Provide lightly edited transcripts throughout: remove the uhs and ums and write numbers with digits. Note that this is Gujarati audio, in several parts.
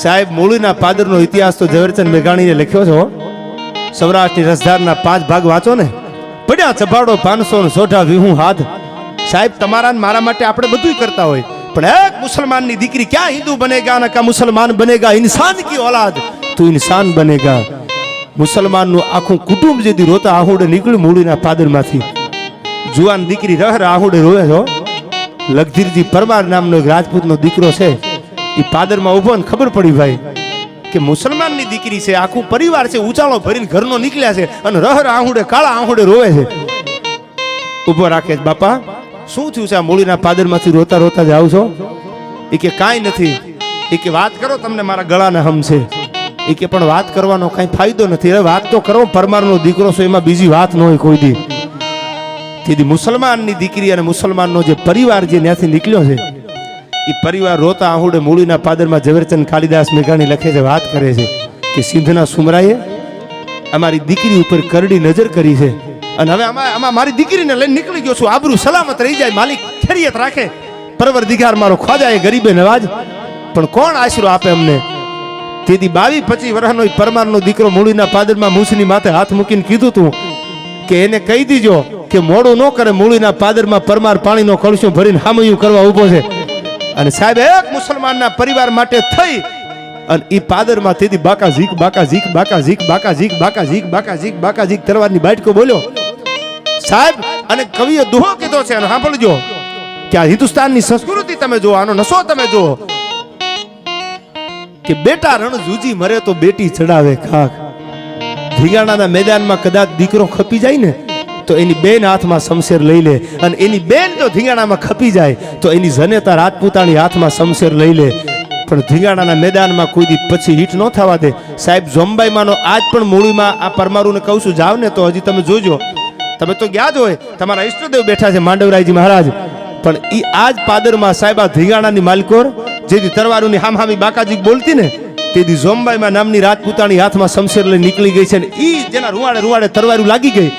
સાહેબ મૂળીના પાદરનો ઇતિહાસ તો ઝવેરચંદ મેઘાણીએ લખ્યો છે. સૌરાષ્ટ્રની રસધારના 5 ભાગ વાંચો ને. પડ્યા ચપાડો 560 વિહું હાથ. સાહેબ તમારા મારા માટે આપણે બધું કરતા હોય, પણ એક મુસલમાનની દીકરી ક્યાં હિન્દુ બનેગા ને કા મુસલમાન બનેગા, ઇન્સાન કી औलाद તું ઇન્સાન બનેગા. મુસલમાનનું આખું કુટુંબ જેથી રોતા આહુડે નીકળ્યું મૂળીના પાદરમાંથી. જુવાન દીકરી રહર આહુડે રોવે છો. લગધીરજી પરમાર નામનો એક રાજપૂતનો દીકરો છે, એ પાદરમાં ઉભો ને ખબર પડી ભાઈ કે મુસલમાનની દીકરી છે, આખું પરિવાર છે, ઉચાળો ભરીને ઘરનો નીકળ્યા છે અને રહર આહુડે કાળા આહુડે રોવે છે. ઉભો રાખે છે, બાપા શું થયું છે? આ મૂળીના પાદરમાંથી રોતા રોતા જાવ છો? એ કે કાંઈ નથી. એ કે વાત કરો, તમને મારા ગળાના હમ છે. એ કે પણ વાત કરવાનો કાંઈ ફાયદો નથી. હવે વાત તો કરો, પરમારનો દીકરો છો, એમાં બીજી વાત ન હોય કોઈ દી. તેથી મુસલમાનની દીકરી અને મુસલમાનનો જે પરિવાર જે ત્યાંથી નીકળ્યો છે, એ પરિવાર રોતા આહુડે મૂળીના પાદરમાં ઝવેરચંદ કાલિદાસ મેઘાણી લખે છે, વાત કરે છે કે સિંધના સુમરાએ અમારી દીકરી ઉપર કરડી નજર કરી છે અને હવે આમાં મારી દીકરીને લઈને નીકળી ગયો છું. આબરૂ સલામત રહી જાય, માલિક ખેરિયત રાખે, પરવરદિગાર મારો ખ્વાજાએ ગરીબે નવાજ, પણ કોણ આશરો આપે અમને? તેથી 22-25 વર્ષનો પરમારનો દીકરો મૂળીના પાદરમાં મૂછની માથે હાથ મૂકીને કીધું તું કે એને કહી દીજો કે મોડું ન કરે. મૂળીના પાદરમાં પરમાર પાણીનો કળશો ભરીને હામયું કરવા ઊભો છે. અને સાહેબ એક મુસલમાનના પરિવાર માટે થઈ અને એ પાદરમાં તેથી બાકા ઝીક બાકા ઝીક બાકા ઝીક બાકા ઝીક બાકા ઝીક બાકા ઝીક બાકા ઝીક તરવારની બાટકો બોલ્યો સાહેબ. અને કવિએ દુહો કીધો છે, અને સાંભળજો કે આ હિન્દુસ્તાનની સંસ્કૃતિ તમે જુઓ, આનો નશો તમે જુઓ કે બેટા રણ જૂજી મરે તો બેટી ચડાવે ખાખ. ધીંગાણાના મેદાનમાં કદાચ દીકરો ખપી જાય ને તો એની બેન હાથમાં શમશેર લઈ લે, અને એની બેન જો ધીંગાણામાં ખપી જાય તો એની જનેતા રાજપૂતાણી હાથમાં શમશેર લઈ લે. પણ ધીંગાણાના મેદાનમાં કોઈ દી પછી હીટ ન થવા દે. સાહેબ જોંબાઈમાંનો આજ પણ મૂળીમાં આ પરમારુને કહું છું, જાવ ને તો હજી તમે જોજો. તમે તો ગયા જ હોય, તમારા ઈષ્ટદેવ બેઠા છે માંડવરાયજી મહારાજ, પણ ઈ આજ પાદરમાં સાહેબ આ ધીંગાણાની માલકોર જેથી તરવારોની હામહામી બાકાજી બોલતી ને, તેથી જોંબાઈમાં નામની રાજપૂતાણી હાથમાં શમશેર લઈ નીકળી ગઈ છે, ને ઈ જેના રૂવાડે રૂવાડે તરવારું લાગી ગઈ,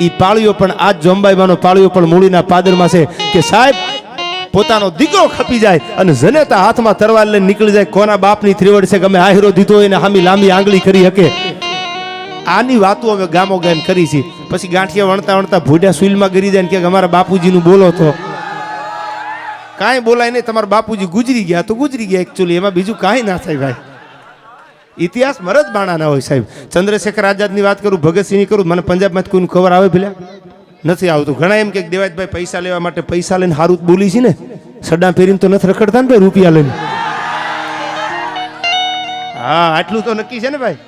ઈ પાળીઓ પણ આજ જોંબાઈમાંનો પાળીઓ પણ મૂળીના પાદરમાં છે કે સાહેબ પોતાનો દીકરો ખપી જાય અને જનેતા હાથમાં તરવાર લઈને નીકળી જાય. કોના બાપની ત્રિવડ છે, ગમે આહીરો દીધો એને હામી લાંબી આંગળી કરી શકે. આની વાતો હવે ગામો ગામ કરી છે. પછી ગાંઠિયા વણતા વણતા ભૂડ્યા સુઈલમાં ગરી જાય ને કે અમારા બાપુજીનું બોલો તો કાંઈ બોલાય નહીં. તમારા બાપુજી ગુજરી ગયા તો ગુજરી ગયા, એકચ્યુઅલી એમાં બીજું કાંઈ ના થાય ભાઈ. ઇતિહાસ મરદ બાણા ના હોય સાહેબ. ચંદ્રશેખર આઝાદની વાત કરું, ભગતસિંહની કરું, મને પંજાબમાં કોઈનું ખબર આવે પેલા નથી આવતું. ઘણા એમ કે દેવાજભાઈ પૈસા લેવા માટે પૈસા લઈને હારું બોલી છે ને, સડા ફેરીને તો નથી રખડતા ને ભાઈ રૂપિયા લઈને. હા આટલું તો નક્કી છે ને ભાઈ.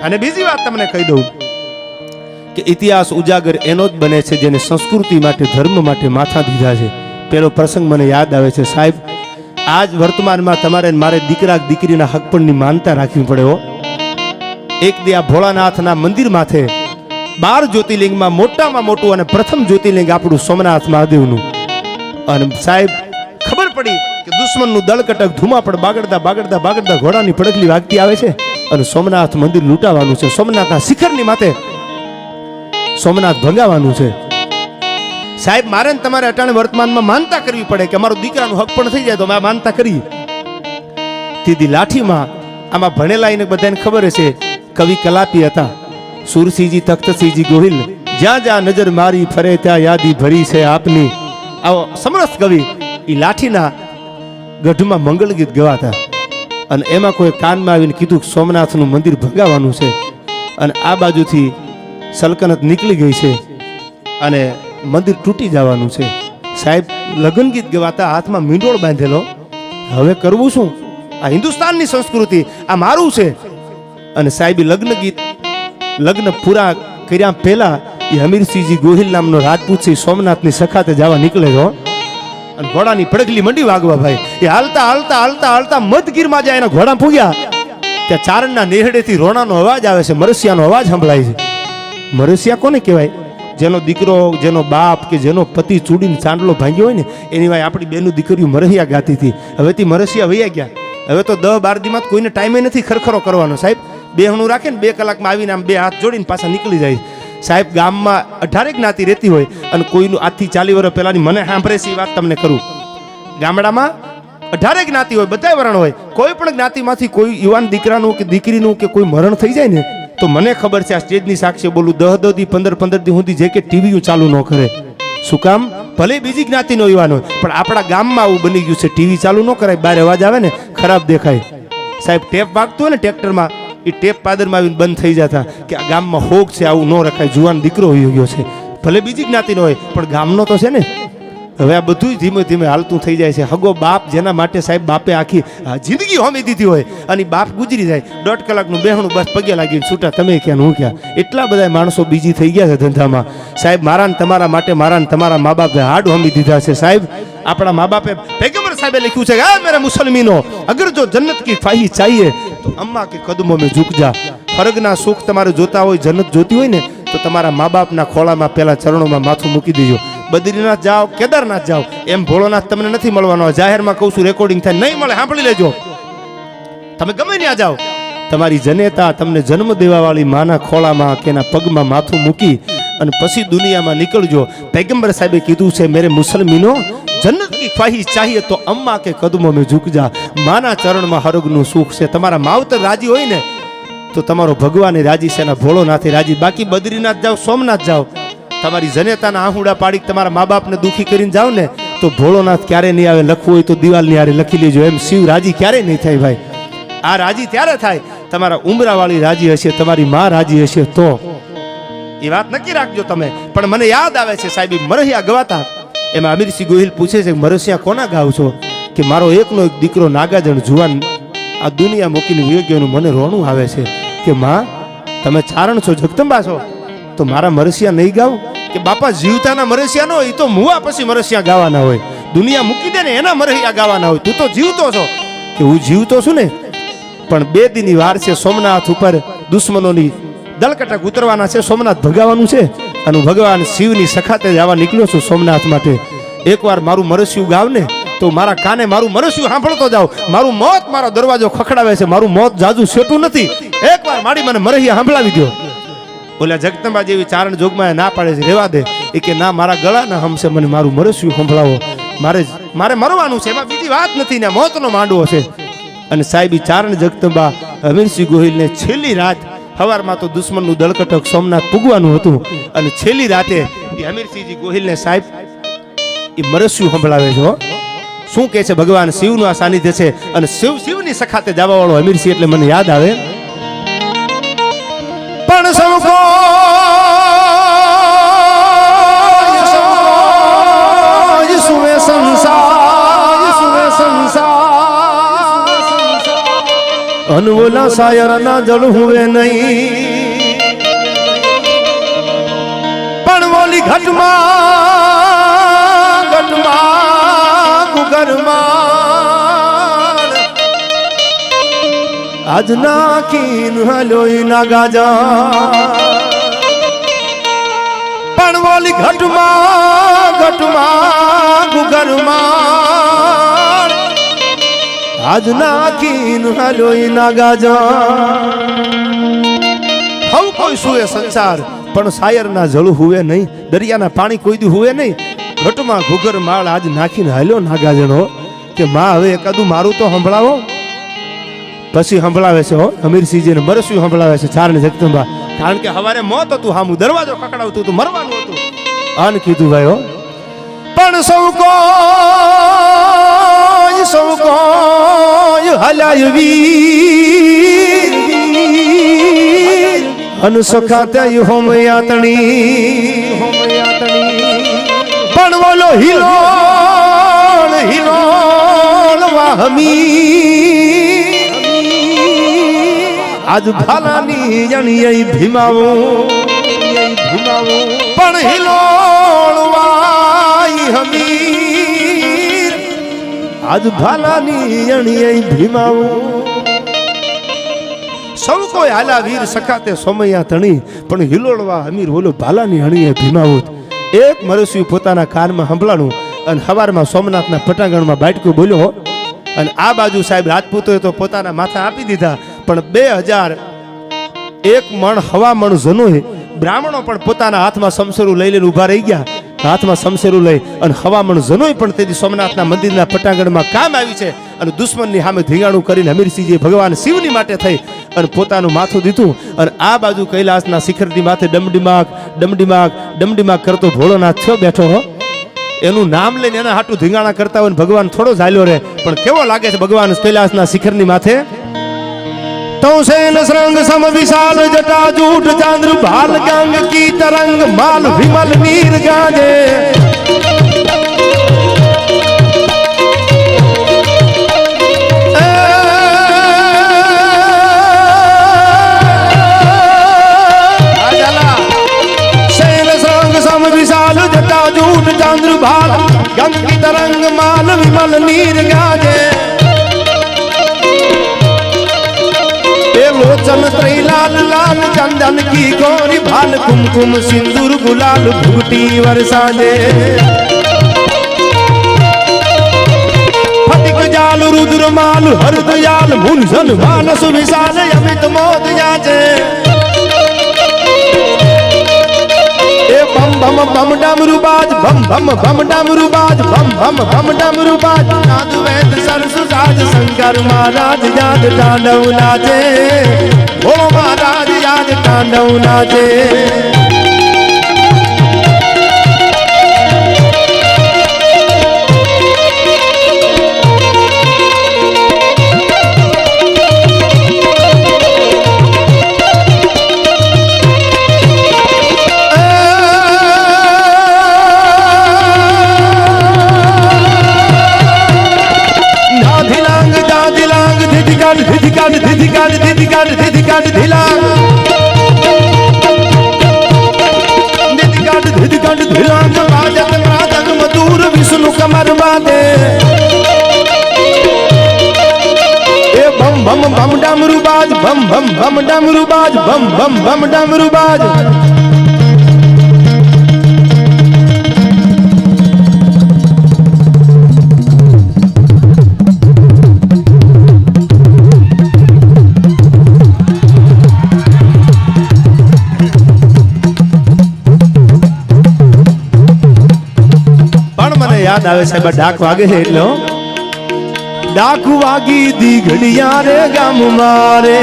અને બીજી વાત તમને કહી દઉં કે ઇતિહાસ ઉજાગર એનો જ બને છે જેને સંસ્કૃતિ માટે ધર્મ માટે માથા દીધા છે. પેલો પ્રસંગ મને યાદ આવે છે સાહેબ. આજ વર્તમાનમાં તમારે મારે દીકરા દીકરીના હકપણની માનતા રાખવી પડે હો. એક દી આ ભોળાનાથના મંદિર માથે 12 જ્યોતિર્લિંગમાં મોટામાં મોટું અને પ્રથમ જ્યોતિર્લિંગ આપણું સોમનાથ મહાદેવનું. અને સાહેબ ખબર પડી કે દુશ્મનનું દળકટક ધુમાપડ બાગડતા બાગડતા બાગડતા ઘોડાની પડકલી વાગતી આવે છે અને સોમનાથ મંદિર લૂંટાવાનું છે. સોમનાથના શિખરની માથે સોમનાથ ભંગાવાનું છે. સાહેબ મારે ને તમારે અટાણે વર્તમાનમાં માનતા કરવી પડે કે અમારો દીકરાનું હક પણ થઈ જાય તો અમે માનતા કરી. તીધી લાઠીમાં આમાં ભણેલા એને બધાને ખબર હશે, કવિ કલાપી હતા સુરસિંહજી તખ્તસિંહજી ગોહિલ. જ્યાં જ્યાં નજર મારી ફરે ત્યાં યાદી ભરી છે આપની. આવો સમરસ કવિ એ લાઠીના ગઢમાં મંગળ ગીત ગવાતા, અને એમાં કોઈ કાનમાં આવીને કીધું કે સોમનાથનું મંદિર ભંગાવાનું છે અને આ બાજુથી સલ્તનત નીકળી ગઈ છે અને મંદિર તૂટી જવાનું છે. સાહેબ લગ્ન ગીત ગવાતા, હાથમાં મીંડોળ બાંધેલો. હવે કરવું શું? આ હિન્દુસ્તાનની સંસ્કૃતિ, આ મારું છે. અને સાહેબ લગ્ન ગીત લગ્ન પૂરા કર્યા પહેલા એ હમીરસિંહજી ગોહિલ નામનો રાજપૂત છે સોમનાથની સખાતે જવા નીકળે છો અને ઘોડાની પડકલી મંડી વાગવા ભાઈ. એ હાલતા હાલતા હાલતા હાલતા મધગીરમાં જાય, એના ઘોડા પૂગ્યા ત્યાં ચારણના નેહડેથી રોણાનો અવાજ આવે છે, મરસિયાનો અવાજ સંભળાય છે. મરસિયા કોને કહેવાય? જેનો દીકરો, જેનો બાપ કે જેનો પતિ ચૂડીને ચાંદલો ભાંગ્યો હોય ને એની વાય આપણી બેનું દીકરીઓ મરહિયા ગાતી હતી. હવે તે મરસિયા વૈયા ગયા. હવે તો 10-12 દીમાં કોઈને ટાઈમે નથી ખરખરો કરવાનો સાહેબ. બેહણું રાખે ને 2 કલાકમાં આવીને આમ 2 હાથ જોડીને પાછા નીકળી જાય. સાહેબ ગામમાં 18 જ્ઞાતિ રહેતી હોય અને કોઈનું આજથી 40 વર્ષ પહેલાની મને સાંભળે છે એ વાત તમને કરું. ગામડામાં 18 જ્ઞાતિ હોય, બધા વરણ હોય, કોઈ પણ જ્ઞાતિમાંથી કોઈ યુવાન દીકરાનું કે દીકરીનું કે કોઈ મરણ થઈ જાય ને તો મને ખબર છે, આ સ્ટેજની સાક્ષી બોલું, 10 દી 15 દી સુધી જે કે ટીવી ચાલુ ન કરે. શું કામ? ભલે બીજી જ્ઞાતિનો યુવાન હોય, પણ આપણા ગામમાં આવું બની ગયું છે, ટીવી ચાલુ ન કરાય, બહાર અવાજ આવે ને ખરાબ દેખાય. સાહેબ ટેપ વાગતું હોય ને ટ્રેક્ટરમાં, એ ટેપ પાદરમાં આવીને બંધ થઈ જતા કે આ ગામમાં હોગ છે, આવું ન રખાય, જુવાન દીકરો હોઈ ગયો છે. ભલે બીજી જ્ઞાતિનો હોય પણ ગામનો તો છે ને. હવે આ બધું ધીમે ધીમે હાલતું થઈ જાય છે. હગો બાપ જેના માટે સાહેબ બાપે આખી જિંદગી હોમી દીધી હોય અને બાપ ગુજરી જાય, 1.5 કલાકનું બેહણું બસ પગે લાગીને છૂટા, તમે ક્યાં હું ક્યાં. એટલા બધા માણસો બીજી થઈ ગયા છે ધંધામાં. સાહેબ મારા ને તમારા માટે, મારા ને તમારા મા બાપે હાડ હોમી દીધા છે. સાહેબ આપણા મા બાપે, પૈગંબર સાહેબે લખ્યું છે કે આ મેરા મુસલમાનો અગર જો જન્નત કી ખ્વાહિશ ચાહીએ તો અમ્મા કે કદમો મેં ઝુક જા. સ્વર્ગના સુખ તમારે જોતા હોય, જન્નત જોતી હોય ને તો તમારા મા બાપના ખોળામાં પહેલા ચરણોમાં માથું મૂકી દેજો. બદ્રીનાથ જાઓ, કેદારનાથ જાઓ, એમ ભોળોનાથ તમને નથી મળવાનો. જાહેરમાં કહું છું, રેકોર્ડિંગ થાય, નહીં મળે, સાંભળી લેજો. તમે ગમે ત્યાં જાઓ, તમારી જનેતા તમને જન્મ દેવા વાળી માના ખોળામાં કે એના પગમાં માથું મૂકી અને પછી દુનિયામાં નીકળજો. પૈગંબર સાહેબે કીધું છે, મેરે મુસલમાનો જન્નત કી ખ્વાહિશ ચાહીએ તો અમ્મા કે કદમો મેં ઝુક જા. માના ચરણમાં હરગનું સુખ છે. તમારા માવતર રાજી હોય ને તો તમારો ભગવાન રાજી છે, એના ભોળોનાથે રાજી. બાકી બદ્રીનાથ જાઓ, સોમનાથ જાઓ, તમારી જનેતાના આહુડા પાડી તમારા મા બાપને દુખી કરીને જાઓ ને તો ભોળોનાથ ક્યારે નહીં આવે. લખવું હોય તો દિવાલની હારે લખી લેજો, એમ શિવ રાજી ક્યારે નહીં થાય ભાઈ. આ રાજી ત્યારે થાય તમારા ઉમરાવાળી રાજી હશે, તમારી માં રાજી હશે તો. એ વાત નક્કી રાખજો તમે. પણ મને યાદ આવે છે સાહેબ, મરહિયા ગવાતા, એમાં અમીરસિંહ ગોહિલ પૂછે છે, મરસિયા કોના ગાવ છો? કે મારો એકનો એક દીકરો નાગાજણ જુવાન આ દુનિયા મૂકીને વયો ગયો, મને રોણું આવે છે. કે માં તમે ચારણ છો, જગદંબા છો, તો મારા મરસિયા નહીં ગાવ? કે બાપા જીવતાના મરસિયા ન હોય, એ તો મુવા પછી મરસિયા ગાવાના હોય. દુનિયા મૂકી દે ને એના મરસિયા ગાવાના હોય. તું તો જીવતો છો. કે હું જીવતો છું ને, પણ 2 દીની વાર છે. સોમનાથ ઉપર દુશ્મનોની દલકટક ઉતરવાના છે, સોમનાથ ભગાવાનું છે, અને હું ભગવાન શિવની સખાતે જવા નીકળ્યો છું સોમનાથ માટે. એકવાર મારું મરસિયું ગાવ ને તો મારા કાને મારું મરસિયું સાંભળતો જાવ. મારું મોત મારો દરવાજો ખખડાવે છે, મારું મોત જાજુ સેટું નથી. એકવાર મારી મને મરહિયા સાંભળાવી દો. ઓલા જગદંબા જેવી ચારણ જોગમાં ના પાડે છે, રેવા દે. એ કે ના, મારા ગળા ના હમશે, મને મારું મરસિયું સંભળાવો. મારે મરવાનું છે, એમાં બીજી વાત નથી ને, મોતનો માંડવો છે. અને સાહેબ ચારણ જગદંબા અમીરસિંહ ગોહિલને છેલ્લી રાત, સવારમાં તો દુશ્મનનું દળકટક સોમનાથ પૂગવાનું હતું, અને છેલ્લી રાતે એ અમીરસિંહજી ગોહિલને સાહેબ એ મરસિયું સંભળાવે છે. શું કહે છે? ભગવાન શિવનું આ સાનિધ્ય છે, અને શિવની સખાતે જવા વાળો અમીરસિંહ એટલે મને યાદ આવે. પણ સૌકો સુવે સંસાર અનવોલા શાયર ના જળ હુવે નહીં. પણ બોલી ઘટમાં ગુગરમાં આજ નાખીન હલોઈ ના ગાજા. પણ બોલી ઘટમાં ગુગરમાં આજ નાખીન હલોઈ ના ગાજા. હવ કોઈ સુએ સંસાર પણ શાયર ના જળ હુવે નહીં. દરિયાના પાણી કોઈ દી હુવે નહીં. ઘટમાં ઘુઘર માળ આજ નાખીને હાલ્યો નાગાજણો. કે માં હવે એકાદું મારું તો સંભળાવો. પછી સંભળાવે છે અમીરસિંહજીને મરસિયું સંભળાવે છે ચારણ જગદંબા. કારણ કે હવારે મોત હતું, હામું દરવાજો ખકડાવતું હતું, મરવાનું હતું. અન કીધું ભાઈ પણ સૌ કોઈ હલાયવી અન સખાતે હોમયાતણી. પણ બોલો હિલોળ વાહમી આજ ભાલાની જણિયઈ ભીમાવું. પણ હિલોળ વાઈ હમીર આજ ભાલાની જણિયઈ ભીમાવું. સૌ કોઈ હાલા વીર સખાતે સોમૈયા તણી પણ હિલોળવા અમીર ઓલો ભાલાની હણીએ ભીમાવું. એક મરસિયું પોતાના કાનમાં સંભળાણું અને સવારમાં સોમનાથના પટાંગણમાં બાટકું બોલ્યો. અને આ બાજુ સાહેબ રાજપૂતોએ તો પોતાના માથા આપી દીધા. પણ 2001 મણ હવા મણ જનોય બ્રાહ્મણો પણ પોતાના હાથમાં સમસરું લઈ લઈને ઉભા રહી ગયા હાથમાં શમશેરું લઈ અને હવામણ જનોય પણ તેથી સોમનાથના મંદિરના પટાંગણમાં કામ આવી છે અને દુશ્મનની સામે ધીંગાણું કરીને હમીરસિંહજી ભગવાન શિવની માટે થઈ અને પોતાનું માથું દીધું અને આ બાજુ કૈલાસના શિખરની માથે ડમડીમાગ ડમડીમાગ ડમડીમાગ કરતો ભોળોનાથ થયો બેઠો હો. એનું નામ લઈને એના હાટું ધીંગાણા કરતા હોય ભગવાન થોડો ઝાલ્યો રહે, પણ કેવો લાગે છે ભગવાન કૈલાસના શિખરની માથે. तौसेन श्रृंग सम विशाल जटा जूट चांद्र भाल गंग की तरंग माल विमल नीर गाजे सेन श्रृंग सम विशाल जटा जूट चांद्र भाल गंग की तरंग माल विमल नीर गाजे लोचन त्रैलाल लाल चंदन की गौरी भाल कुमकुम सिंदूर गुलाल भुगटी वर्षा दे फटिक जाल रुद्र माल हरदयाल मुंजन मानस विशाल अमित मोद जाचे बम बम बम डमरू बाज बम बम बम डमरू बाज बम बम बम डमरू बाज नाद वेद सरस साज शंकर महाराज याद तांडव नाचे ओ महाराज याद तांडव नाचे विष्णु कमर बादे बम बम बम डमरू बाज बम बम बम डमरू बाज बम बम बम डमरू बाज याद आवे साहेब डाक वागे है એટલે डाक वागी दी घड़िया रे गाम मारे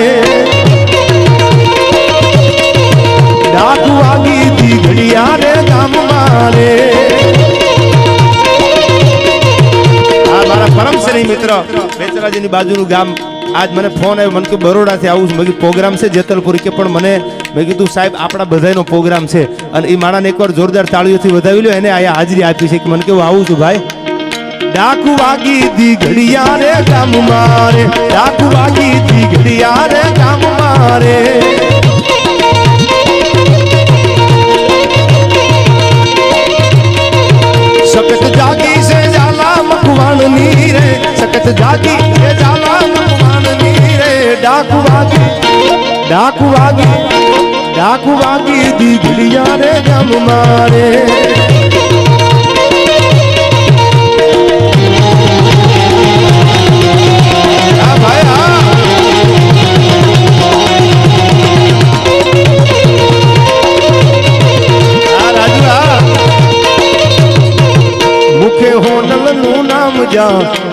डाक वागी दी घड़िया रे गाम मारे आ मारा परम श्री मित्र बेचराजी ની બાજુનું ગામ आज મને ફોન આવ્યો મને કે બરોડા થી આવું મેં પ્રોગ્રામ છે જેતલપુર કે પણ મને મેં કીધું સાહેબ આપણા બધાયનો પ્રોગ્રામ છે અને એ માણાને એકવાર જોરદાર તાળીઓથી વધાવી લ્યો એને આયા હાજરી આપી છે કે મને કેવું આવું છું ભાઈ डाकू वागी दी घड़िया रे गाम मारे डाकू वागी दी घड़िया रे गाम मारे सकत जागी से जाला मखवान नीरे सकत जागी से जाला मखवान नीरे डाकू वागी डाकू वागी डाकू वागी दी घड़िया रे गाम मारे मुखे होनल नु नाम जा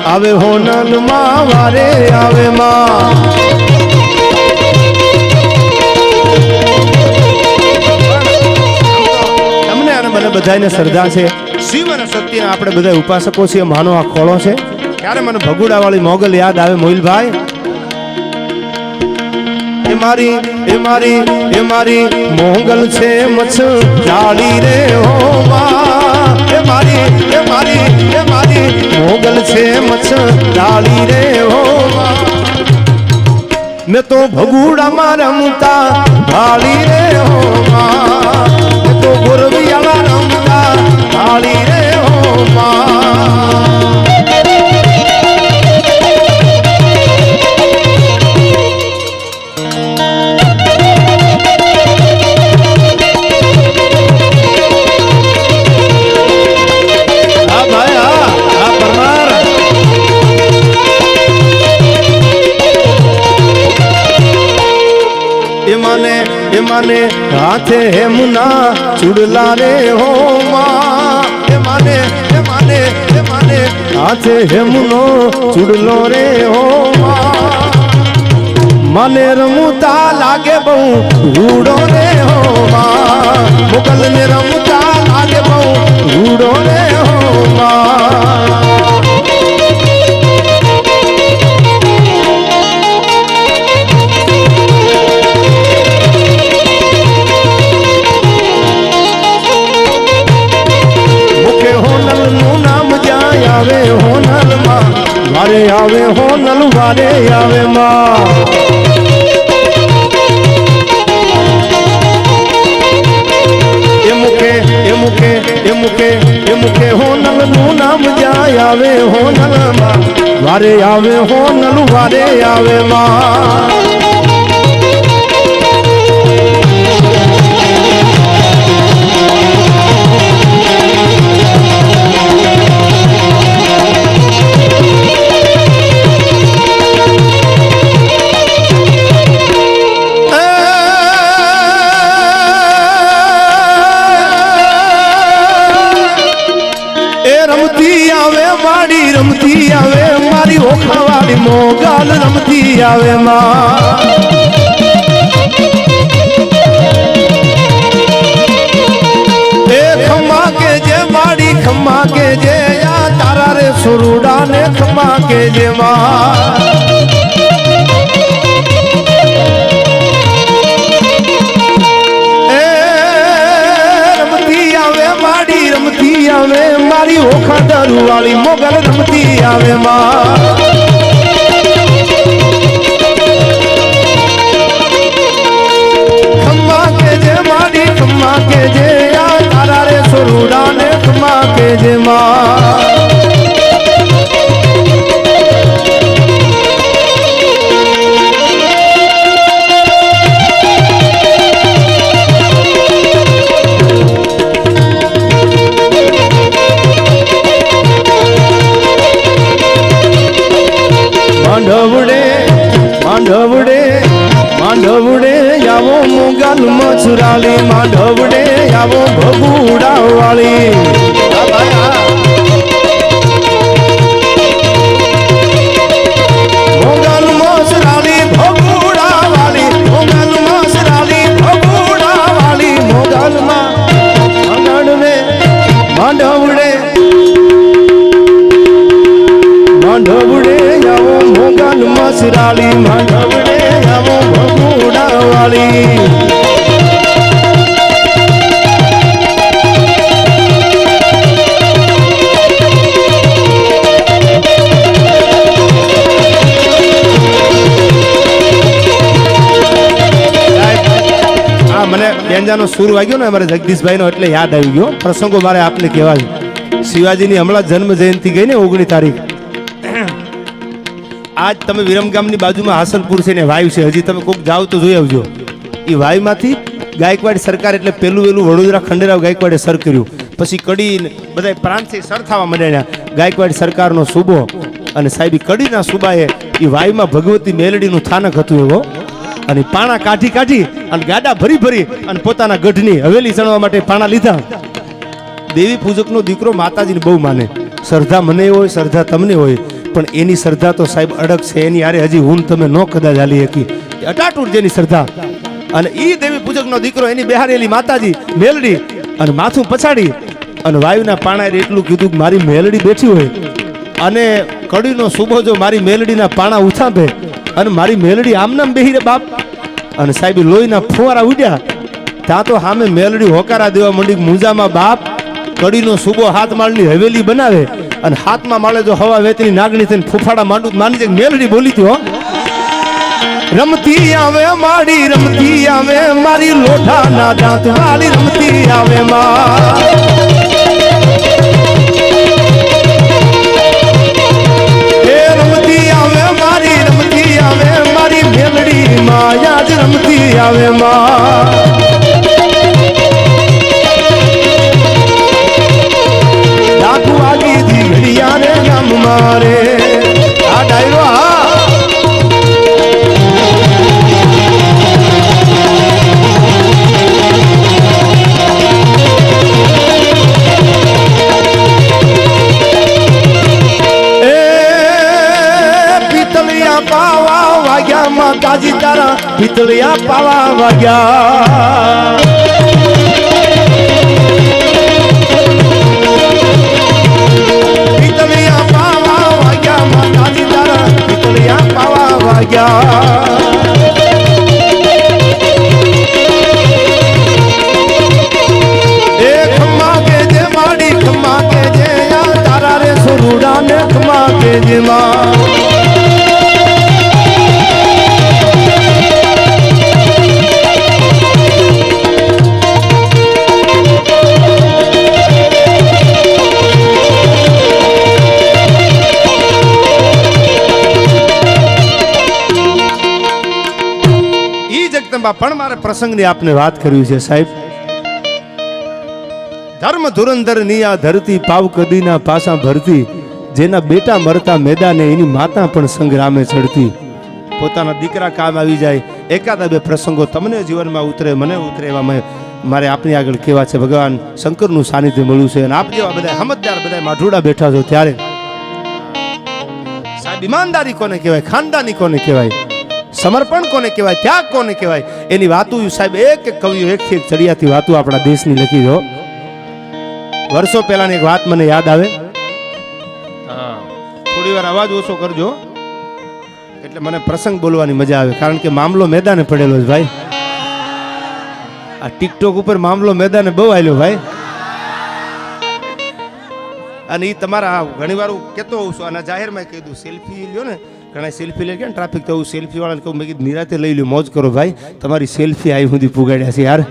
आवे होनल मां वारे आवे मां તમને અને મને બધાને શ્રદ્ધા છે શિવ અને સત્યના આપણે બધા ઉપાસકો છીએ માનો આ ખોળો છે ત્યારે મને ભગુડા વાળી મોગલ યાદ આવે મોહિલભાઈ એ મારી મોગલ છે મચ્છ જાળી રે હો માં એ મારી મોગલ છે મચ્છ જાળી રે હો માં મેં તો ભગુડા માં રમતા ભાળી રે હો માં મેં તો ગોરવિયાળા રમતા ભાળી રે હો માં माने हाथे मुना चुड़ला रे हो मां માને હાથે હેમનો ચૂડલો રે હો મને રમતા લાગે બહુ રૂડો રે હો મુગલ ને રમતા લાગે બહુ રૂડો રે હો આવે હોનલ માં વારે આવે હોનલ વારે આવે માં એ મુખે હોનલ નું નામ જાય આવે હોનલ માં વારે આવે હોનલ વારે આવે માં રમતી આવે મારી ઓખાવાળી મોગાલ રમતી આવે માં એ ખમ્મા કે જે માડી ખમ્મા કે જે યા તારા રે સુરુડા ને ખમ્મા કે જે માં રમતી આવે મારી ઓખા દારૂ વાળી મોગલ રમતી આવે માં ખમ્મા કે જે માડી ખમ્મા કે જે યા તારા રે સોરુડા ને ખમ્મા કે જે માં માંડવડે આવો મોગલ મચરાલી માંડવડે આવો ભગુડા વાળી મોગલ મચરાલી ભગુડા વાળી મોગલ મચરાલી ભગુડા વાળી મોગલ માં માંડવડે આવો મોગલ મચરાલી માંડવડે આવો ભગુડા વાળી મને બેંજાનો સૂર વાગ્યો ને અમારે જગદીશભાઈનો એટલે યાદ આવી ગયો પ્રસંગો મારે આપને કહેવા છે શિવાજીની હમણાં જન્મ જયંતિ ગઈ ને 19 તારીખ આજ તમે વિરમગામની બાજુમાં હાસનપુર છે ને વાયુ છે હજી તમે કોઈક જાઓ તો જોઈ આવજો એ વાયુમાંથી ગાયકવાડ સરકાર એટલે પેલું વડોદરા ખંડેરાવ ગાયકવાડે સર કર્યું પછી કડી બધા પ્રાંતથી સર થવા માંડ્યા ગાયકવાડ સરકારનો સૂબો અને સાહેબ કડીના સૂબાએ એ વાયુમાં ભગવતી મેલડીનું સ્થાનક હતું એવો અને પાણા કાઢી અને ગાડા ભરી અને પોતાના ગઢની હવેલી ચણવા માટે પાણા લીધા દેવી પૂજકનો દીકરો માતાજીને બહુ માને શ્રદ્ધા મને હોય શ્રદ્ધા તમને હોય પણ એની શ્રદ્ધા તો સાહેબ અડગ છે એની હારે હજી હું તમે નો કદાચ હાલી શકી અટાટૂટ જેની શ્રદ્ધા અને એ દેવી પૂજકનો દીકરો એની બેહારેલી માતાજી મેલડી અને માથું પછાડી અને વાયુના પાણા એટલું કીધું કે મારી મેલડી બેઠી હોય અને કડીનો સુબો જો મારી મેલડીના પાણા ઉછાંભે અને મારી મેલડી આમનામ બેહી રે બાપ અને સાહેબ લોહીના ફુવારા ઉડ્યા ત્યાં તો સામે મેલડી હોકારા દેવા મંડી મુંજામાં બાપ કડીનો સુબો હાથ માળની હવેલી બનાવે અને હાથમાં માળે જો હવા વેતની નાગણી થઈને ફૂફાડા માંડું માની છે મેલડી બોલી હતી હો રમતી આવે માડી રમતી આવે મારી લોઢાના દાંત વાળી રમતી આવે માં રમતી આવે મારી મેલડી માં યાદ રમતી આવે માં ડાકુ આગી દી ઘડિયા રે ગામ મારે આ ડાયરો માતાજી તારા પિતળિયા પાવા વાગ્યા પિતળિયા પાવા વાગ્યા માતાજી તારા પિતળિયા પાવા વાગ્યા સુરુડાને ખમા કે જેમાં ઈ જગદંબા પણ મારે પ્રસંગની આપને વાત કરવી છે સાહેબ ધર્મ ધુરંધર ની આ ધરતી પાવ કદીના પાસા ભરતી જેના બેટા મરતા મેદાને એની માતા પણ સંગ્રામે ચડતી પોતાના દીકરા કામ આવી જાય એકાદા બે પ્રસંગો તમને જીવનમાં ઉતરે મને ઉતરે એવા મારે આપની આગળ કહેવા છે ભગવાન શંકરનું સાનિધ્ય મળ્યું છે અને આપ જેવા બધા સમજદાર બધા માઠુડા બેઠા છો ત્યારે સાહેબ ઈમાનદારી કોને કહેવાય ખાનદાની કોને કહેવાય સમર્પણ કોને કહેવાય ત્યાગ કોને કહેવાય એની વાતો સાહેબ એક એક કવિઓ એકથી એક ચડિયાતી વાતો આપણા દેશની લખી દો વર્ષો પહેલાની એક વાત મને યાદ આવે થોડી વાર અવાજ ઓછો કરજો એટલે મને પ્રસંગ બોલવાની મજા આવે કારણ કે મામલો મેદાને પડેલો છે ભાઈ આ ટિકટોક ઉપર મામલો મેદાને બહુ આવ્યો ભાઈ અને એ તમારા ઘણી વાર હું કહેતો હોઉં છું અને જાહેરમાં કહી દઉં સેલ્ફી લ્યો ને ઘણા સેલ્ફી લઈ ગયા ને ટ્રાફિક તો હું સેલ્ફી વાળાને કહું મેં કીધું નિરાતે લઈ લ્યો મોજ કરો ભાઈ તમારી સેલ્ફી આવી સુધી પુગાડ્યા છે યાર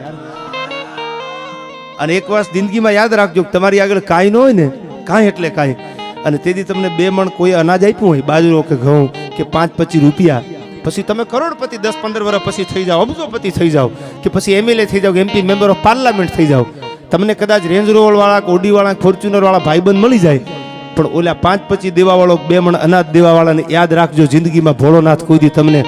અને એક વર્ષ જિંદગીમાં યાદ રાખજો તમારી આગળ કાંઈ ન હોય ને કાંઈ એટલે કાંઈ અને તેથી તમને 2 મણ કોઈ અનાજ આપ્યું હોય બાજરો કે ઘઉં કે 5-25 રૂપિયા પછી તમે કરોડપતિ 10-15 વર્ષ પછી થઈ જાઓ અબજોપતિ થઈ જાઓ કે પછી એમએલએ થઈ જાઓ એમપી મેમ્બર ઓફ પાર્લામેન્ટ થઈ જાઓ તમને કદાચ રેન્જ રોવર વાળા ઓડી વાળા ફોર્ચ્યુનર વાળા ભાઈબંધ મળી જાય પણ ઓલા 5-25 દેવાવાળો 2 મણ અનાજ દેવાવાળાને યાદ રાખજો જિંદગીમાં ભોળોનાથ કોઈ દી તમને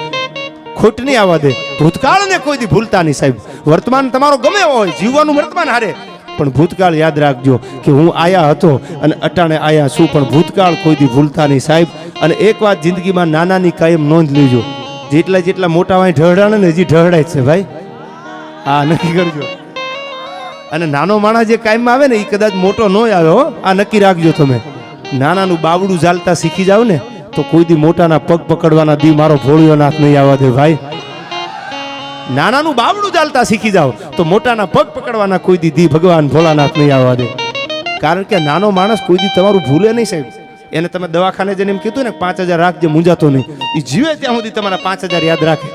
ખોટ નહીં આવવા દે ભૂતકાળને કોઈ દી ભૂલતા નહીં સાહેબ વર્તમાન તમારો ગમે હોય જીવવાનું વર્તમાન હારે પણ ભૂતકાળ યાદ રાખજો કે હું આયા હતો અને અટાણે આયા છું પણ ભૂતકાળ કોઈ દી ભૂલતા નહીં સાહેબ અને એક વાત જિંદગીમાં નાનાની કાયમ નોંધ લેજો જેટલા મોટા વાય ઢહડાણે ને હજી ઢહડાય છે ભાઈ આ નક્કી કરજો અને નાનો માણસ જે કાયમ આવે ને એ કદાચ મોટો ન આવે હો આ નક્કી રાખજો તમે નાનાનું બાવડું ચાલતા શીખી જાવ ને તો કોઈ દી મોટાના પગ પકડવાના દી મારો ભોળિયો નાથ નહીં આવવા દે ભાઈ નાનાનું બાવડું ચાલતા શીખી જાવ તો મોટાના પગ પકડવાના કોઈ દી ભગવાન ભોળાનાથ નહીં આવવા દે કારણ કે નાનો માણસ કોઈ દી તમારું ભૂલે નહીં સાહેબ એને તમે દવાખાને જઈને એમ કીધું ને 5000 રાખજે મૂંઝાતો નહીં એ જીવે ત્યાં સુધી તમારા 5000 યાદ રાખે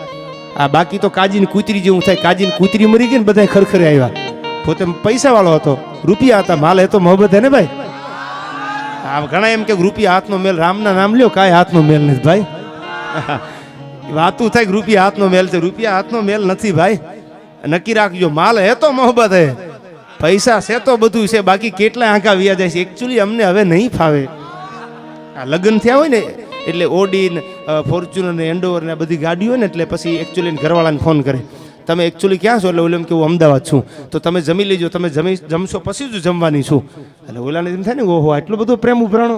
આ બાકી તો કાજીની કૂતરી જેવું થાય કાજીની કૂતરી મરી ગઈ ને બધા ખરખરે આવ્યા પોતે પૈસા વાળો હતો રૂપિયા હતા માલ હતો મોહબ્બત હે ને ભાઈ આ ઘણા એમ કે રૂપિયા હાથનો મેલ રામના નામ લ્યો કાંઈ હાથનો મેલ નથી ભાઈ વાતું થાય કે રૂપિયા હાથનો મેલ છે રૂપિયા હાથનો મેલ નથી ભાઈ નક્કી રાખજો માલ હે તો મોહબ્બત હે પૈસા છે તો બધું છે બાકી કેટલા આંખા વ્યા જાય છે એકચ્યુઅલી અમને હવે નહીં ફાવે આ લગ્ન થયા હોય ને એટલે ઓડી ને ફોર્ચ્યુનર ને એન્ડોવર ને બધી ગાડીઓ હોય ને એટલે પછી એકચ્યુઅલી ઘરવાળાને ફોન કરે તમે એકચ્યુઅલી ક્યાં છો એટલે ઓલે કે હું અમદાવાદ છું તો તમે જમી લેજો તમે જમશો પછી જ જમવાની છું એટલે ઓલાને એમ થાય ને ઓહો આટલો બધો પ્રેમ ઉભરાણો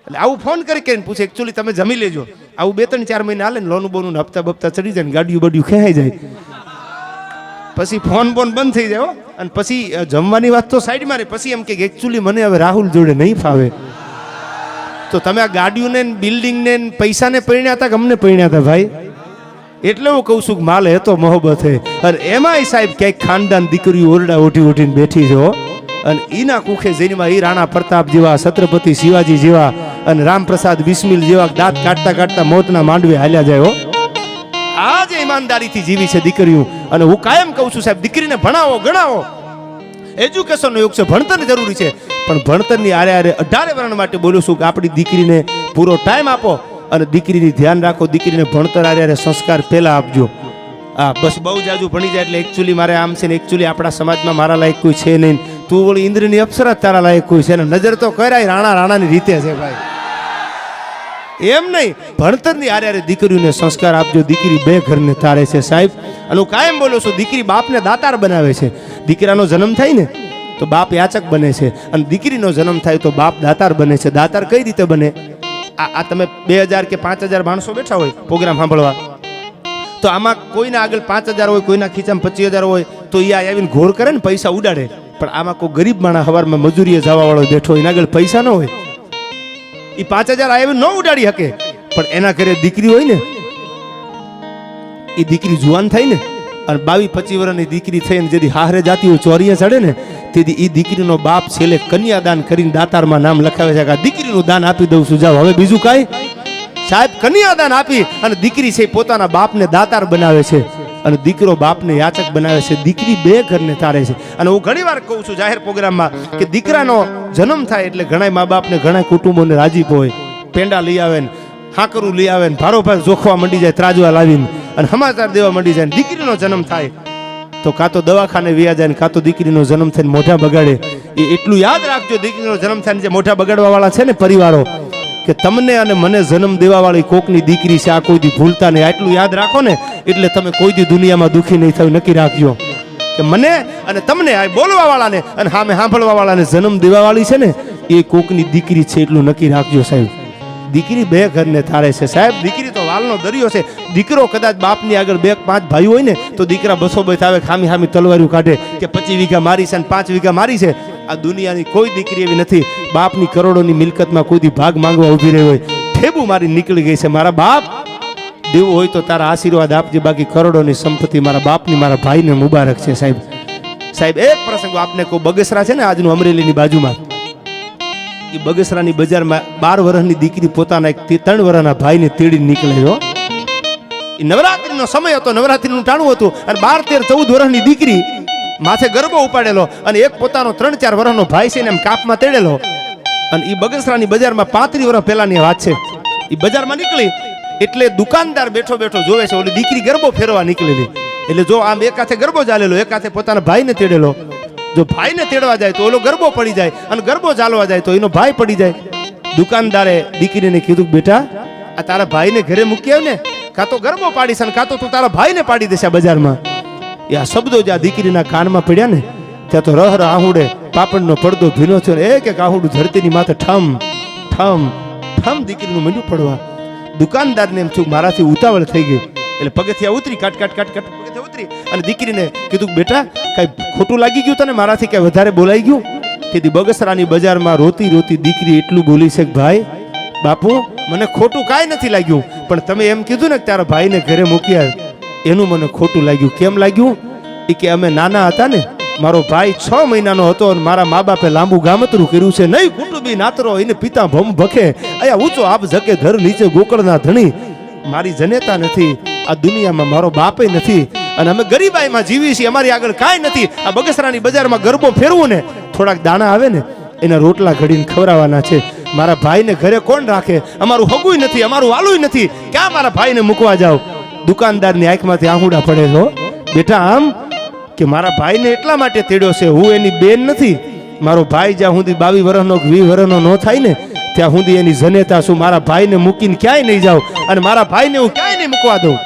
એટલે આવું ફોન કરીને પૂછે એકચ્યુઅલી તમે જમી લેજો આવું 2-3-4 મહિના હાલે ને લોનું બોનું હપ્તા બપ્તા ચડી જાય ને ગાડીઓ બડીઓ ખેંચાઈ જાય પછી ફોન બંધ થઈ જાય અને પછી જમવાની વાત તો સાઈડમાં રહે પછી એમ કે એકચ્યુઅલી મને હવે રાહુલ જોડે નહીં ફાવે તો તમે આ ગાડીઓને બિલ્ડિંગને પૈસાને પૈણ્યા હતા કે અમને પૈણ્યા હતા ભાઈ એટલે હું કહું છું કે માલ હે તો મોહબ્બત હે અને એમાંય સાહેબ ક્યાંક ખાનદાન દીકરીઓ ઓરડા ઉઠીને બેઠી છે અને ઈના કુખે જેનીમાં ઈ રાણા પ્રતાપ જેવા છત્રપતિ શિવાજી જેવા અને રામપ્રસાદ બિસ્મિલ જેવા દાંત કાઢતા મોતના માંડવે હાલ્યા જાય આ જે ઈમાનદારીથી જીવી છે દીકરીઓ અને હું કાયમ કહું છું સાહેબ દીકરીને ભણાવો ગણાવો એજ્યુકેશનનો યોગ છે ભણતરની જરૂરી છે પણ ભણતરની આરે 18 વર્ષ માટે બોલું છું કે આપણી દીકરીને પૂરો ટાઈમ આપો અને દીકરીની ધ્યાન રાખો દીકરીને ભણતર આરે સંસ્કાર પહેલા આપજો હા બસ બહુ જાજુ ભણી જાય એટલે એકચ્યુઅલી મારે આમ છે ને એકચ્યુઅલી આપણા સમાજમાં મારા લાયક કોઈ છે નહીં તું વળી ઇન્દ્રની અપ્સરા તારા લાયક કોઈ છે ને નજર તો કરાય રાણાની રીતે છે ભાઈ એમ નહીં ભણતરની આરે દીકરીઓને સંસ્કાર આપજો દીકરી બે ઘરને તારે છે સાહેબ અને હું કાયમ બોલું છું દીકરી બાપને દાતાર બનાવે છે દીકરાનો જન્મ થાય ને તો બાપ યાચક બને છે અને દીકરીનો જન્મ થાય તો બાપ દાતાર બને છે દાતાર કઈ રીતે બને આ તમે 2000 કે 5000 માણસો બેઠા હોય પ્રોગ્રામ સાંભળવા તો આમાં કોઈના આગળ 5,000 હોય, કોઈના ખીચામાં 25,000 હોય, તો એ આવીને ઘોર કરે ને, પૈસા ઉડાડે. પણ આમાં કોઈ ગરીબ માણસ હવારમાં મજૂરીએ જવા વાળો બેઠો, એના આગળ પૈસા ન હોય, એ 5,000 આવીને ન ઉડાડી શકે. પણ એના ઘરે દીકરી હોય ને, એ દીકરી જુવાન થાય ને, અને 22-25 વર્ષની દીકરી થઈને જેથી હારે જાતી હોય, ચોરીએ ચડે ને, તેથી એ દીકરીનો બાપ છેલ્લે કન્યાદાન કરીને દાતારમાં નામ લખાવે છે કે આ દીકરીનું દાન આપી દઉં છું, જાઓ. હવે બીજું કાંઈ સાહેબ, કન્યાદાન આપી અને દીકરી છે પોતાના બાપને દાતાર બનાવે છે, અને દીકરો બાપને યાચક બનાવે છે. દીકરી બે ઘરને તારે છે. અને હું ઘણી વાર કહું છું જાહેર પ્રોગ્રામમાં કે દીકરાનો જન્મ થાય એટલે ઘણા મા બાપને, ઘણા કુટુંબોને રાજીપ હોય, પેંડા લઈ આવે ને, હાકરું લઈ આવે ને, ભારોભાર જોખવા માંડી જાય, ત્રાજવા લાવીને, અને સમાચાર દેવા માંડી જાય. દીકરીનો જન્મ થાય તો કાં તો દવાખાને વ્યા જાય ને, કાં તો દીકરીનો જન્મ થઈને મોઢા બગાડે. એ એટલું યાદ રાખજો, દીકરીનો જન્મ થાય ને જે મોઢા બગાડવા વાળા છે ને પરિવારો, કે તમને અને મને જન્મ દેવા વાળી કોકની દીકરી છે, આ કોઈ દી ભૂલતા નહીં. આટલું યાદ રાખો ને એટલે તમે કોઈ દી દુનિયામાં દુઃખી નહીં થયું. નક્કી રાખજો કે મને અને તમને, આ બોલવા વાળાને અને સામે સાંભળવા વાળાને જન્મ દેવા વાળી છે ને, એ કોકની દીકરી છે, એટલું નક્કી રાખજો સાહેબ. દીકરી બે ઘરને તારે છે સાહેબ. દીકરી તો વાલનો દરિયો છે. દીકરો કદાચ બાપની આગળ 2-5 ભાઈ હોય ને, તો દીકરા બસોબસ આવે, ખામી ખામી તલવારું કાઢે કે 25 વીઘા મારી છે અને 5 વીઘા મારી છે. આ દુનિયાની કોઈ દીકરી એવી નથી બાપની કરોડોની મિલકતમાં કોઈ દી ભાગ માંગવા ઊભી રહી હોય. ઠેબુ મારી નીકળી ગઈ છે, મારા બાપ દેવું હોય તો તારા આશીર્વાદ આપજે, બાકી કરોડોની સંપત્તિ મારા બાપની, મારા ભાઈને મુબારક છે સાહેબ. સાહેબ એક પ્રસંગ આપને કહું. બગસરા છે ને આજનું, અમરેલીની બાજુમાં, એ બગસરાની બજારમાં 12 વર્ષની દીકરી પોતાના એક 3 વર્ષના ભાઈને તેડીને નીકળ્યો. એ નવરાત્રીનો સમય હતો, નવરાત્રીનું ટાણું હતું, અને 12, 13, 14 વર્ષની દીકરી માથે ગરબો ઉપાડેલો, અને એક પોતાનો 3-4 વર્ષનો ભાઈ છે ને એમ કાપમાં તેડેલો. અને એ બગસરાની બજારમાં 35 વર્ષ પહેલાની વાત છે. એ બજારમાં નીકળી એટલે દુકાનદાર બેઠો બેઠો જોવે છે, ઓલી દીકરી ગરબો ફેરવા નીકળેલી. એટલે જો આમ એક હાથે ગરબો ચાલેલો, એક હાથે પોતાના ભાઈને તેડેલો. જો ભાઈને તેડવા જાય તો ઓલો ગરબો પડી જાય, અને ગરબો ચાલવા જાય તો એનો ભાઈ પડી જાય. દુકાનદારે દીકરીને કીધું, બેટા આ તારા ભાઈને ઘરે મૂકી આવ ને, કાં તો ગરબો પાડીશ અને કાં તો તું તારા ભાઈને પાડી દેશે આ બજારમાં. એ આ શબ્દો જ્યાં દીકરીના કાનમાં પડ્યા ને, ત્યાં તો રહ આહુડે પાપડનો પડદો ભીનો થયો ને, એક આહુડું ધરતીની માથે ઠમ ઠમ ઠમ દીકરીનું મંડ્યું પડવા. દુકાનદારને એમ થયું મારાથી ઉતાવળ થઈ ગઈ, એટલે પગથિયા ઉતરી, કાટ પગથિયા ઉતરી, અને દીકરીને કીધું, બેટા કઈ ખોટું લાગી ગયું તને, મારાથી કઈ વધારે બોલાઈ ગયું? તેથી બગસરાની બજારમાં રોતી રોતી દીકરી એટલું બોલી છે કે ભાઈ બાપુ મને ખોટું કાંઈ નથી લાગ્યું, પણ તમે એમ કીધું ને કે તારા ભાઈને ઘરે મૂકી આવ, એનું મને ખોટું લાગ્યું. કેમ લાગ્યું? એ કે અમે નાના હતા ને, મારો ભાઈ 6 મહિનાનો હતો અને મારા મા બાપે લાંબુ ગામતરું કર્યું છે, નહીં કુટુંબી નાતરો એને પિતા ભમ ભખે, અહીંયા ઊંચો આપ જકે ધર નીચે ગોકળના ધણી. મારી જનેતા નથી આ દુનિયામાં, મારો બાપે નથી, અને અમે ગરીબાઈમાં જીવી છીએ, અમારી આગળ કાંઈ નથી. આ બગસરાની બજારમાં ગરબો ફેરવું ને, થોડાક દાણા આવે ને એના રોટલા ઘડીને ખવડાવવાના છે. મારા ભાઈને ઘરે કોણ રાખે? અમારું હગુય નથી, અમારું વાલુય નથી, ક્યાં મારા ભાઈને મૂકવા જાવ? દુકાનદારની આંખમાંથી આહુડા પડે છો. બેટા આમ કે મારા ભાઈને એટલા માટે તેડ્યો છે, હું એની બેન નથી. મારો ભાઈ જ્યાં સુધી 22 વર્ષનો 20 વર્ષનો ન થાય ને ત્યાં સુધી એની જનેતા છું. મારા ભાઈને મૂકીને ક્યાંય નહીં જાઉં, અને મારા ભાઈને હું ક્યાંય નહીં મૂકવા દઉં.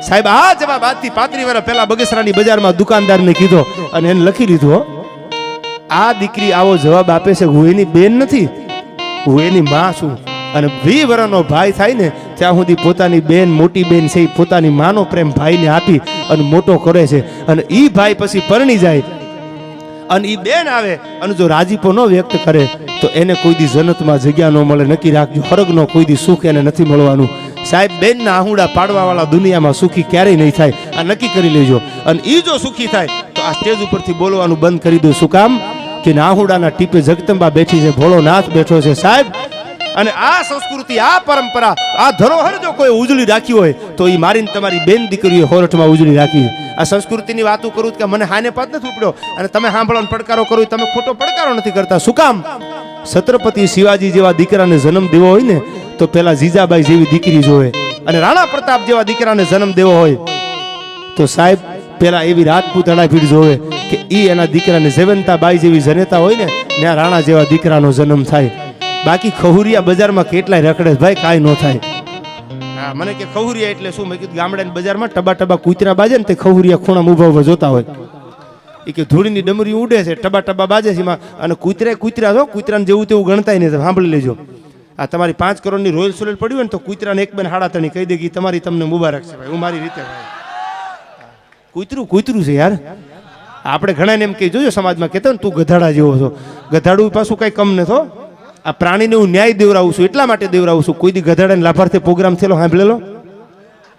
સાહેબ આ જવાબ આજથી 35 વર્ષ પહેલા બગસરાની બજારમાં દુકાનદારને કીધો, અને એને લખી લીધો. આ દીકરી આવો જવાબ આપે છે, હું એની બેન નથી, હું એની માં છું. અને 20 વર્ષનો ભાઈ થાય ને ત્યાં સુધી પોતાની બેન, મોટી બેન છે, પોતાની માનો પ્રેમ ભાઈને આપી અને મોટો કરે છે. અને એ ભાઈ પછી પરણી જાય અને એ બેન આવે અને જો રાજીપો ન વ્યક્ત કરે તો એને કોઈ દી જન્નતમાં જગ્યા ન મળે. નક્કી રાખજો, સ્વર્ગનો કોઈ દી સુખ એને નથી મળવાનું. સાહેબ બેનના આહુડા પાડવા વાળા દુનિયામાં સુખી ક્યારેય નહીં થાય, આ નક્કી કરી લેજો. અને એ જો સુખી થાય તો આ સ્ટેજ ઉપરથી બોલવાનું બંધ કરી દો. શું કામ? કે આહુડાના ટીપે જગદંબા બેઠી છે, ભોળોનાથ બેઠો છે સાહેબ. અને આ સંસ્કૃતિ, આ પરંપરા, આ ધરોહર જો કોઈ ઉજળી રાખી હોય તો એ મારીને તમારી બેન દીકરીઓ હોરઠમાં ઉજળી રાખી. આ સંસ્કૃતિની વાતો કરું કે મને હાને પદ નથી ઉપડ્યો, અને તમે સાંભળવાનો પડકારો કરો, તમે ખોટો પડકારો નથી કરતા. શું કામ? છત્રપતિ શિવાજી જેવા દીકરાને જન્મ દેવો હોય ને તો પેલા જીજાબાઈ જેવી દીકરી જોવે, અને રાણા પ્રતાપ જેવા દીકરાને જન્મ દેવો હોય તો સાહેબ પેલા એવી રાજપૂત અડાભીડ જોવે કે ઈ એના દીકરાને જયવંતાબાઈ જેવી જનેતા હોય ને ત્યાં રાણા જેવા દીકરાનો જન્મ થાય. બાકી ખહુરિયા બજારમાં કેટલાય રખડે ભાઈ, કાંઈ ન થાય. હા, મને કે ખહુરિયા એટલે શું? મેં કીધું ગામડાની બજારમાં ટબા કૂતરા બાજે ને તે ખહુરિયા ખૂણામાં ઊભા ઊભા જોતા હોય. એ કે ધૂળીની ડમરી ઉડે છે, ટબા બાજે છે એમાં, અને કૂતરા જો કૂતરાને જેવું તેવું ગણતાય નહીં. સાંભળી લેજો, આ તમારી 5 કરોડની રોયલ સોલેલ પડી હોય ને તો કૂતરાને 1 2 હાડા તણી કહી દે કે તમારી તમને મુબારક છે ભાઈ, હું મારી રીતે ભાઈ. કૂતરું કૂતરું છે યાર. આપણે ઘણાને એમ કહી જોજો સમાજમાં કહેતો ને તું ગધાડા જેવો છો. ગધાડું પાછું કઈ કમ નથો. આ પ્રાણીને હું ન્યાય દેવરાવું છું, એટલા માટે દેવરાવું છું. કોઈ દી ગધાડાને લાભાર્થે પ્રોગ્રામ થયેલો સાંભળેલો?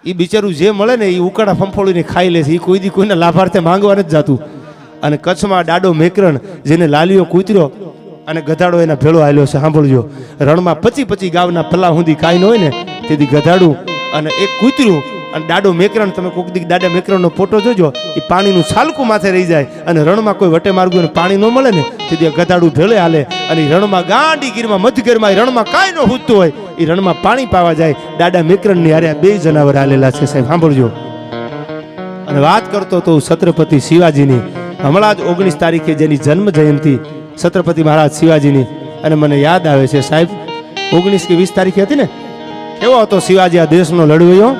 એ બિચારું જે મળે ને એ ઉકાળા ફંફોળીને ખાઈ લે છે. એ કોઈ દી કોઈને લાભાર્થે માંગવા નથી જાતું. અને કચ્છમાં ડાડો મેકરણ જેને લાલીઓ કૂતર્યો અને ગધાડો એના ભેળો આવેલો છે. સાંભળજો, રણમાં 25 ગાવના પલ્લા સુધી કાંઈ ન હોય ને તેથી ગધાડું અને એક કૂતર્યું અને ડાડો મેકરણ. તમે કોઈક દી દાડા મેકરણનો ફોટો જોજો, એ પાણીનું છાલકું માથે રહી જાય અને રણમાં કોઈ વટે માર્ગું પાણી ન મળે ને તેથી ગધાડું ભેળે હાલે અને રણમાં ગાંડી ગીરમાં મધગીરમાં રણમાં કાંઈ ન ખૂટતું હોય એ રણમાં પાણી પાવા જાય. દાડા મેકરણની હારે 2 જનાવર હાલેલા છે સાહેબ. સાંભળજો. અને વાત કરતો તો છત્રપતિ શિવાજીની, હમણાં જ 19 તારીખે જેની જન્મ જયંતિ છત્રપતિ મહારાજ શિવાજીની, અને મને યાદ આવે છે સાહેબ 19 કે 20 તારીખે હતી ને, કેવો હતો શિવાજી આ દેશનો લડવૈયો.